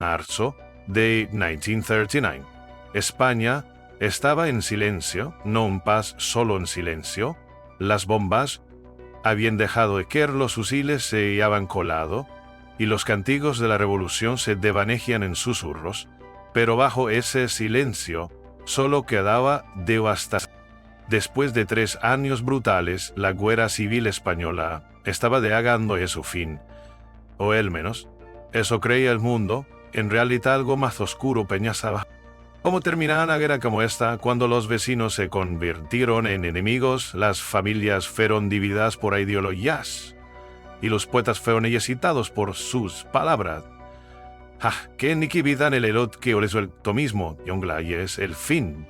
marzo de 1939. España estaba en silencio, no en paz, solo en silencio. Las bombas habían dejado de caer, los fusiles se habían colado y los cánticos de la revolución se desvanecían en susurros, pero bajo ese silencio solo quedaba devastación. Después de 3 años brutales, la guerra civil española estaba llegando a su fin, o al menos eso creía el mundo. En realidad algo más oscuro peñasaba. ¿Cómo terminará una guerra como esta cuando los vecinos se convirtieron en enemigos, las familias fueron divididas por ideologías y los poetas fueron excitados por sus palabras? Que ni que vida en el elot que o resuelto mismo, y es el fin.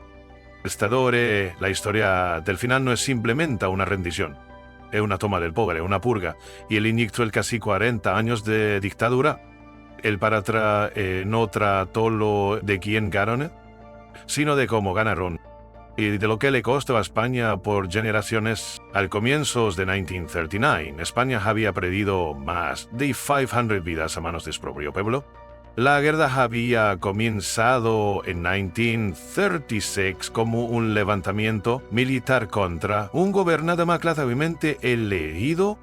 La historia del final no es simplemente una rendición, es una toma del poder, una purga, y el inicto el casi 40 años de dictadura. El paratra no trató lo de quién ganaron, sino de cómo ganaron, y de lo que le costó a España por generaciones. Al comienzos de 1939, España había perdido más de 500 vidas a manos de su propio pueblo. La guerra había comenzado en 1936 como un levantamiento militar contra un gobernador democráticamente elegido,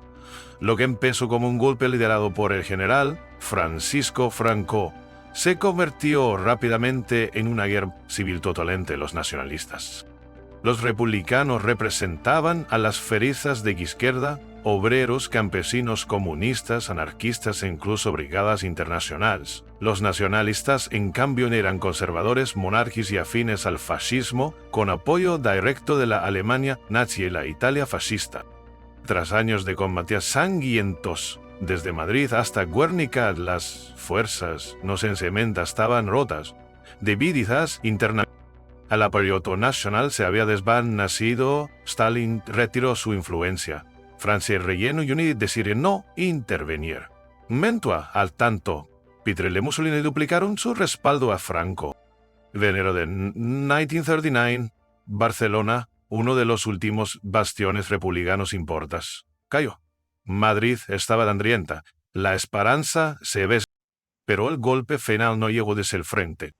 lo que empezó como un golpe liderado por el general Francisco Franco. Se convirtió rápidamente en una guerra civil total entre los nacionalistas. Los republicanos representaban a las fuerzas de izquierda, obreros, campesinos, comunistas, anarquistas e incluso brigadas internacionales. Los nacionalistas, en cambio, eran conservadores, monárquicos y afines al fascismo, con apoyo directo de la Alemania nazi y la Italia fascista. Tras años de combates sangrientos, desde Madrid hasta Guernica, las fuerzas no sencillamente estaban rotas, divididas internamente. Al apoyo nacional se había desvanecido, Stalin retiró su influencia. Francia y Reino Unido decidieron no intervenir. Mentua, al tanto, Hitler y Mussolini duplicaron su respaldo a Franco. En enero de 1939, Barcelona, uno de los últimos bastiones republicanos importantes, cayó. Madrid estaba hambrienta. La esperanza se ve, pero el golpe final no llegó desde el frente.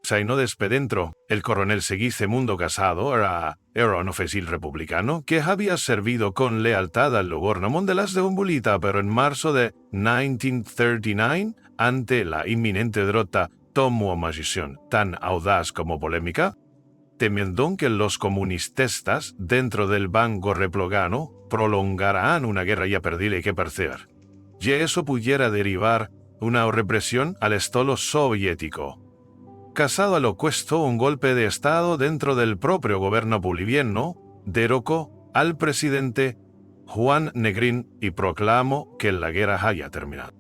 Sino desde dentro. El coronel Segismundo Casado era un oficial republicano que había servido con lealtad al gobierno de las de Umbulita, pero en marzo de 1939, ante la inminente derrota, tomó una decisión tan audaz como polémica, temiendo que los comunistas dentro del banco republicano prolongarán una guerra ya perdida y que perder. Y eso pudiera derivar una represión al estilo soviético. Casado al opuesto, un golpe de Estado dentro del propio gobierno boliviano derrocó al presidente Juan Negrín y proclamó que la guerra haya terminado.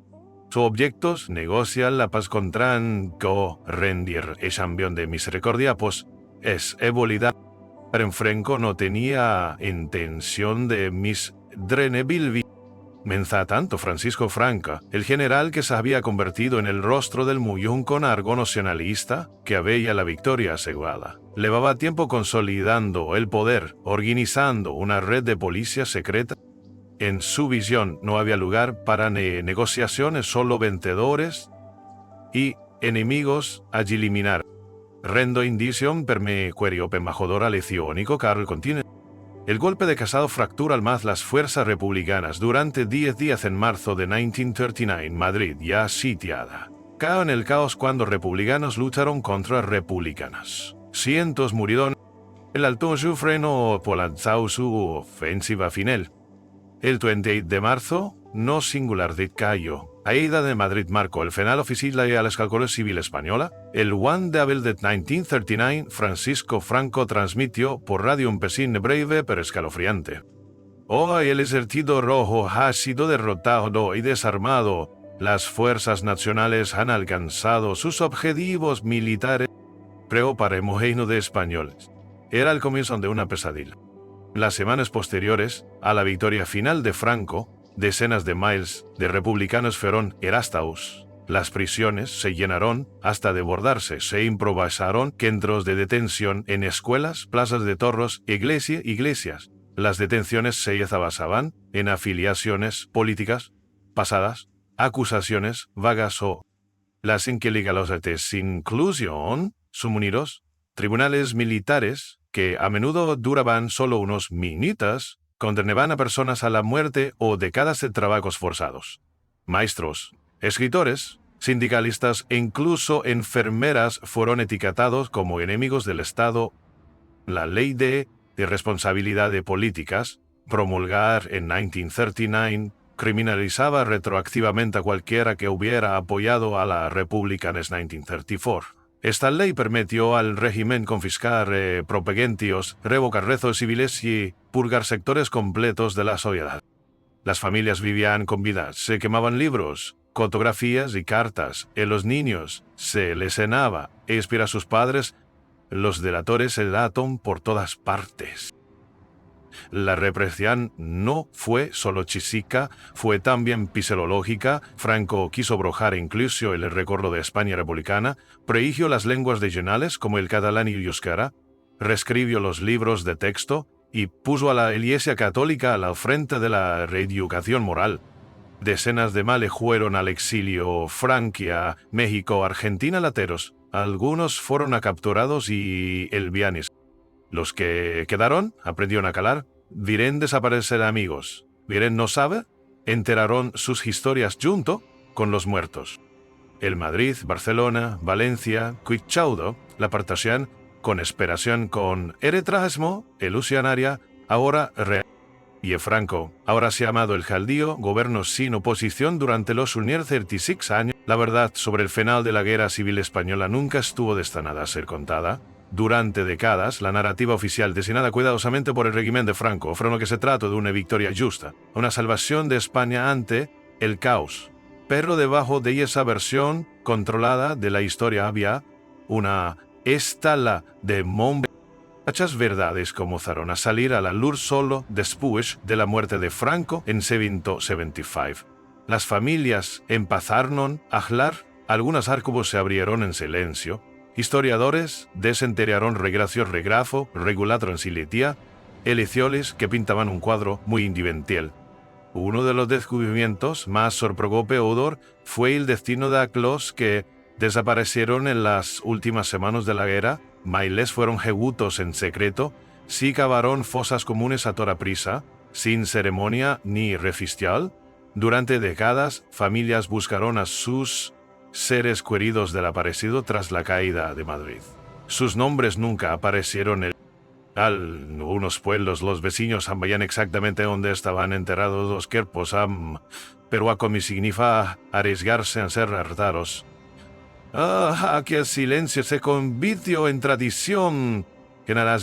Sus objetos negociar la paz con Franco, rendir el campeón de misericordia, pues es ebolida. Pero Franco no tenía intención de misdrenebilvi. Menza tanto Francisco Franco, el general que se había convertido en el rostro del mullón con argo nacionalista, que había la victoria asegurada. Llevaba tiempo consolidando el poder, organizando una red de policía secreta. En su visión no había lugar para negociaciones, solo vencedores y enemigos a eliminar. Rendo indicium per me querio embajadora leciónico Carl continente. El golpe de Casado fractura al más las fuerzas republicanas durante 10 días en marzo de 1939, Madrid ya sitiada. Cayó en el caos cuando republicanos lucharon contra republicanos. Cientos murieron. El alto freno polanzó su ofensiva final. El 28 de marzo, no singular de Cayo, Aida de Madrid marcó el final oficial de la escalcola civil española. El 1 de abril de 1939, Francisco Franco transmitió por radio un pesín breve pero escalofriante. Hoy el ejército rojo ha sido derrotado y desarmado. Las fuerzas nacionales han alcanzado sus objetivos militares. Preparemos reino de españoles. Era el comienzo de una pesadilla. Las semanas posteriores a la victoria final de Franco, decenas de miles de republicanos fueron arrestados. Las prisiones se llenaron hasta desbordarse. Se improvisaron centros de detención en escuelas, plazas de toros, iglesias. Las detenciones se basaban en afiliaciones políticas pasadas, acusaciones vagas o Las inquiligalosas inclusión sumunidos, tribunales militares que a menudo duraban solo unos minutos, condenaban a personas a la muerte o décadas de trabajos forzados. Maestros, escritores, sindicalistas e incluso enfermeras fueron etiquetados como enemigos del Estado. La ley de responsabilidad de políticas, promulgar en 1939, criminalizaba retroactivamente a cualquiera que hubiera apoyado a la República en 1934. Esta ley permitió al régimen confiscar propagandios, revocar rezos civiles y purgar sectores completos de la sociedad. Las familias vivían con vida, se quemaban libros, fotografías y cartas, y los niños se lesionaba e inspira a sus padres. Los delatores se delatan por todas partes. La represión no fue solo física, fue también psicológica. Franco quiso abrogar incluso el recuerdo de España republicana, prohibió las lenguas regionales como el catalán y el euskera, reescribió los libros de texto y puso a la Iglesia Católica al frente de la reeducación moral. Decenas de males fueron al exilio, Francia, México, Argentina, lateros. Algunos fueron capturados y elvianes. Los que quedaron aprendieron a calar, viren desaparecer amigos. Viren no sabe, enteraron sus historias junto con los muertos. El Madrid, Barcelona, Valencia, Cuichaudo, la partación, con esperación con eretrasmo, ilusionaria, ahora real. Y Franco, ahora se ha llamado el Jaldío, gobernó sin oposición durante los 36 años. La verdad sobre el final de la Guerra Civil Española nunca estuvo destinada a ser contada. Durante décadas, la narrativa oficial, designada cuidadosamente por el régimen de Franco, fue que se trató de una victoria justa, una salvación de España ante el caos. Pero debajo de esa versión controlada de la historia había una estala de muchas verdades comenzaron a salir a la luz solo después de la muerte de Franco en 1975. Las familias empezaron a hablar, algunos archivos se abrieron en silencio. Historiadores desenterraron regrafo, regularon en siletía, elecciones que pintaban un cuadro muy individual. Uno de los descubrimientos más sorprendentes fue el destino de aquellos que desaparecieron en las últimas semanas de la guerra. Miles fueron ejecutados en secreto, sí cavaron fosas comunes a toda prisa, sin ceremonia ni registral. Durante décadas, familias buscaron a sus seres queridos del aparecido tras la caída de Madrid. Sus nombres nunca aparecieron en algunos pueblos. Los vecinos sabían exactamente dónde estaban enterrados los cuerpos, pero a como significa arriesgarse a ser hartaros. Aquel silencio se convirtió en tradición general.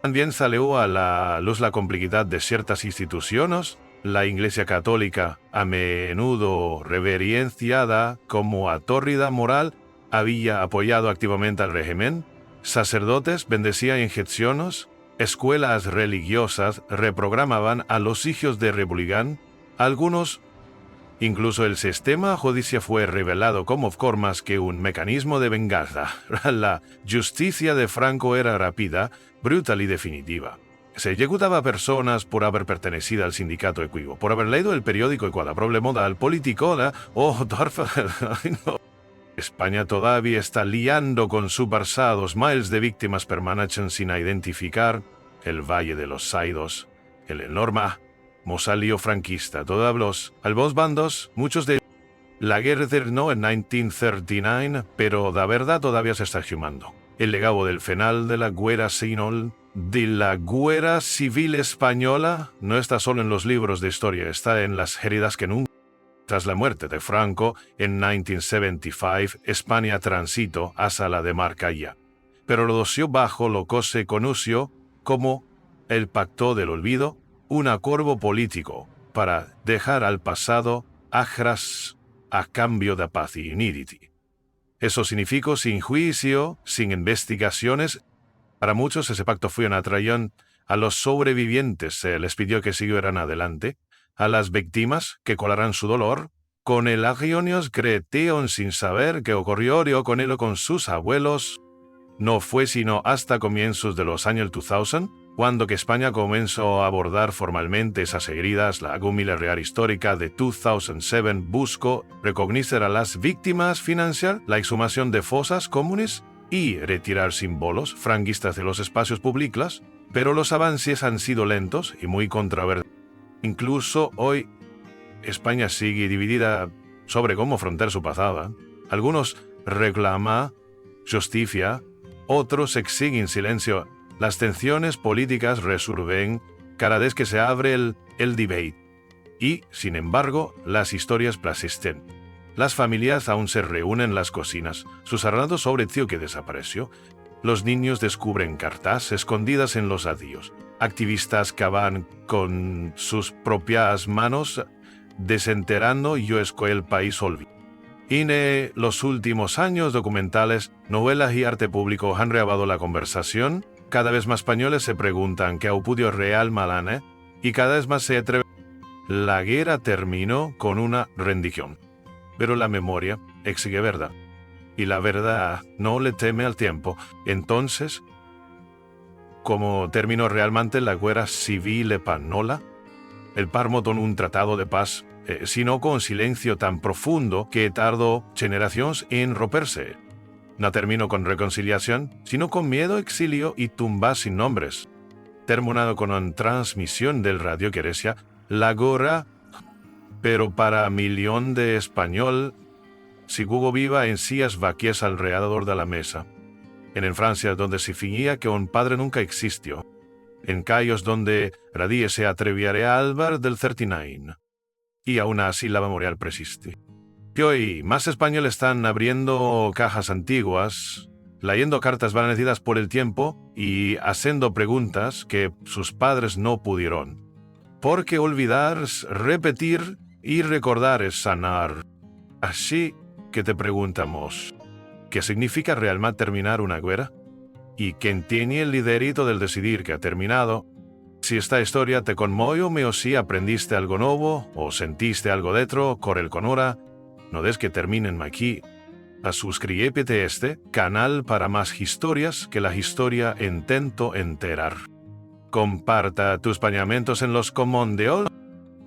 También salió a la luz la complejidad de ciertas instituciones. La Iglesia Católica, a menudo reverenciada como autoridad moral, había apoyado activamente al régimen. Sacerdotes bendecían inyecciones, escuelas religiosas reprogramaban a los hijos de Republicán. Algunos, incluso el sistema judicial fue revelado como más que un mecanismo de venganza. La justicia de Franco era rápida, brutal y definitiva. Se ejecutaba a personas por haber pertenecido al sindicato Equivo, por haber leído el periódico Ecuador, problema al político, España todavía está liando con su pasado. Miles de víctimas permanecen sin identificar. El Valle de los Saidos, el enorme mausoleo franquista, todos ambos bandos, muchos de la guerra terminó en 1939, pero la verdad todavía se está exhumando. El legado del final de la guerra civil española no está solo en los libros de historia, está en las heridas que nunca. Tras la muerte de Franco en 1975, España transitó hacia la demarcación, pero lo dio bajo lo que se conoció como el Pacto del Olvido, un acuerdo político para dejar al pasado atrás a cambio de paz y unidad. Eso significó sin juicio, sin investigaciones. Para muchos ese pacto fue una traición. A los sobrevivientes se les pidió que siguieran adelante. A las víctimas que colaran su dolor. Con el agionios creyeron sin saber qué ocurrió con él o con sus abuelos. No fue sino hasta comienzos de los años 2000 Cuando que España comenzó a abordar formalmente esas heridas, la Gumila Real Histórica de 2007 buscó reconocer a las víctimas financiar la exhumación de fosas comunes y retirar símbolos franquistas de los espacios públicos, pero los avances han sido lentos y muy controvertidos. Incluso hoy, España sigue dividida sobre cómo afrontar su pasado. Algunos reclaman justicia, otros exigen silencio. Las tensiones políticas resurgen cada vez que se abre el debate. Y, sin embargo, las historias persisten. Las familias aún se reúnen en las cocinas, susarrando sobre el tío que desapareció. Los niños descubren cartas escondidas en los adiós. Activistas cavan con sus propias manos, desenterrando el país olvidado. En los últimos años, documentales, novelas y arte público han reavado la conversación. Cada vez más españoles se preguntan qué aupudio real malane y cada vez más se atreven. La guerra terminó con una rendición, pero la memoria exige verdad. Y la verdad no le teme al tiempo. Entonces, ¿cómo terminó realmente la guerra civil española? El páramo con un tratado de paz, sino con silencio tan profundo que tardó generaciones en romperse. No terminó con reconciliación, sino con miedo, exilio y tumbas sin nombres. Terminado con una transmisión del radio que decía la guerra, pero para millón de español, si Hugo viva en sillas vacías alrededor de la mesa. En Francia, donde se fingía que un padre nunca existió. En Cayos, donde nadie se atreviera a hablar del 39. Y aún así la memorial persiste. Y hoy, más españoles están abriendo cajas antiguas, leyendo cartas vanecidas por el tiempo y haciendo preguntas que sus padres no pudieron. Porque olvidar, repetir y recordar es sanar. Así que te preguntamos, ¿qué significa realmente terminar una guerra? ¿Y quién tiene el liderito del decidir que ha terminado? Si esta historia te conmovió o si aprendiste algo nuevo o sentiste algo dentro, corre con hora. No des que terminen aquí. A suscríbete a este canal para más historias que la historia intento enterar. Comparta tus pensamientos en los comentarios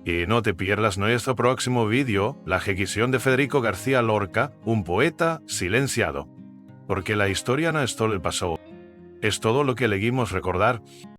y no te pierdas nuestro próximo vídeo, la ejecución de Federico García Lorca, un poeta silenciado. Porque la historia no es todo el pasado, es todo lo que elegimos recordar.